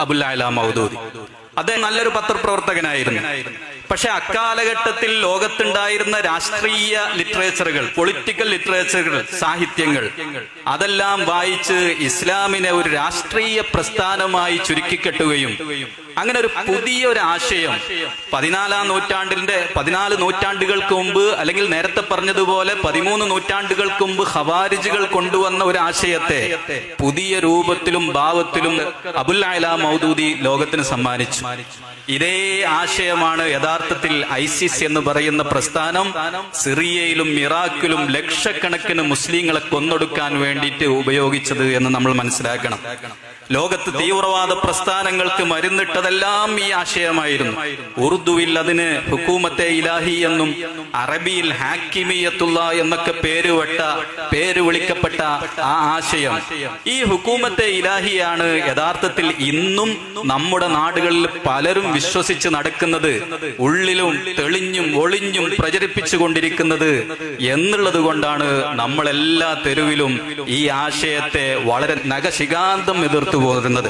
അബുൽ അഅ്ല മൗദൂദി. അദ്ദേഹം നല്ലൊരു പത്രപ്രവർത്തകനായിരുന്നു. പക്ഷെ അക്കാലഘട്ടത്തിൽ ലോകത്തുണ്ടായിരുന്ന രാഷ്ട്രീയ ലിറ്ററേച്ചറുകൾ, പൊളിറ്റിക്കൽ ലിറ്ററേച്ചറുകൾ, സാഹിത്യങ്ങൾ അതെല്ലാം വായിച്ച് ഇസ്ലാമിനെ ഒരു രാഷ്ട്രീയ പ്രസ്ഥാനമായി ചുരുക്കിക്കെട്ടുകയും അങ്ങനെ ഒരു പുതിയൊരു ആശയം 14 നൂറ്റാണ്ടുകൾക്ക് മുമ്പ്, അല്ലെങ്കിൽ നേരത്തെ പറഞ്ഞതുപോലെ 13 നൂറ്റാണ്ടുകൾക്ക് മുമ്പ് ഖവാരിജുകൾ കൊണ്ടുവന്ന ഒരു ആശയത്തെ പുതിയ രൂപത്തിലും ഭാവത്തിലും അബുൽ അഅ്ല മൗദൂദി ലോകത്തിന് സമ്മാനിച്ചു. ഇതേ ആശയമാണ് യഥാർത്ഥത്തിൽ ഐസിസ് എന്ന് പറയുന്ന പ്രസ്ഥാനം സിറിയയിലും ഇറാഖിലും ലക്ഷക്കണക്കിന് മുസ്ലിങ്ങളെ കൊന്നൊടുക്കാൻ വേണ്ടിയിട്ട് ഉപയോഗിച്ചത് എന്ന് നമ്മൾ മനസ്സിലാക്കണം. ലോകത്ത് തീവ്രവാദ പ്രസ്ഥാനങ്ങൾക്ക് മരുന്നിട്ടതെല്ലാം ഈ ആശയമായിരുന്നു. ഉറുദുവിൽ അതിന് ഹുക്കൂമത്തെ ഇലാഹി എന്നും അറബിയിൽ ഹാക്കിമിയത്തുള്ള എന്നൊക്കെ പേര് വിളിക്കപ്പെട്ട ആ ആശയം, ഈ ഹുക്കൂമത്തെ ഇലാഹിയാണ് യഥാർത്ഥത്തിൽ ഇന്നും നമ്മുടെ നാടുകളിൽ പലരും വിശ്വസിച്ച് നടക്കുന്നത്, ഉള്ളിലും തെളിഞ്ഞും ഒളിഞ്ഞും പ്രചരിപ്പിച്ചു കൊണ്ടിരിക്കുന്നത് എന്നുള്ളത് കൊണ്ടാണ് നമ്മളെല്ലാ തെരുവിലും ഈ ആശയത്തെ വളരെ നഖശികാന്തം എതിർത്തു പോരുന്നത്.